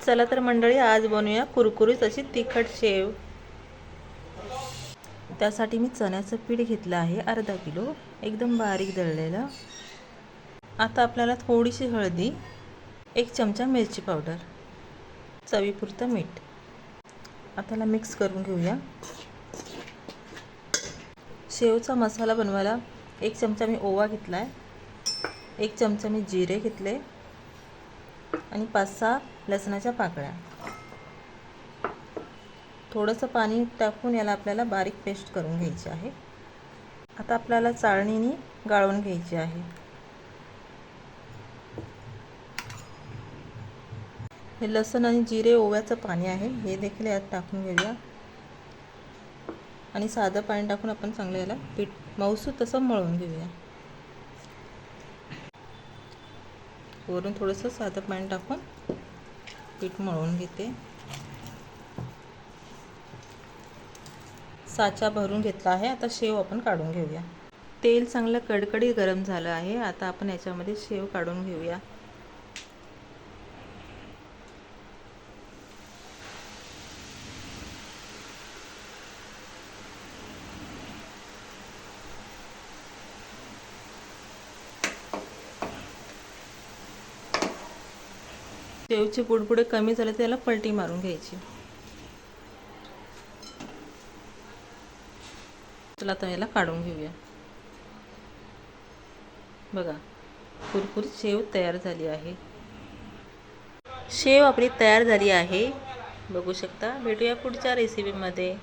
चला तर मंडळी, आज बनवूया कुरकुरीत अशी तिखट शेव। त्यासाठी मी चण्याचं पीठ घेतलं आहे अर्धा किलो, एकदम बारीक दळलेलं। आता आपल्याला थोडीशी हळदी, 1 चमचा मिरची पावडर, चवीपुरतं मीठ, आता याला मिक्स करून घेऊया। शेवचा मसाला बनवायला 1 चमचा मी ओवा घेतला आहे, 1 चमचा मी जिरे घेतले आणि 5-6 लसणाच्या पाकळ्या। थोडंसं पाणी टाकून याला आपल्याला बारीक पेस्ट करून घ्यायची आहे। आता आपल्याला चाळणीने गाळून घ्यायची आहे। हे लसूण आणि जिरे ओव्याचं पाणी आहे, हे देखील यात टाकून घेऊया आणि साधं पाणी टाकून आपण चांगलं याला पीठ मऊसूत तसं मळून घेऊया। वरून थोडंसं साधं पाणी टाकून पीठ मळून घेते। साचा भरून घेतला आहे, आता शेव आपण काढून घेऊया। तेल चांगलं कडकडीत गरम झालं आहे, आता आपण याच्यामध्ये शेव काढून घेऊया। शेवचे बुडबुडे कमी झाले तर याला पलटी मारून घ्यायची। चला आता याला काढून घेऊया। बघा, कुरकुरीत शेव तयार झाली आहे। शेव आपली तयार झाली आहे, बघू शकता। भेटूया पुढच्या रेसिपीमध्ये।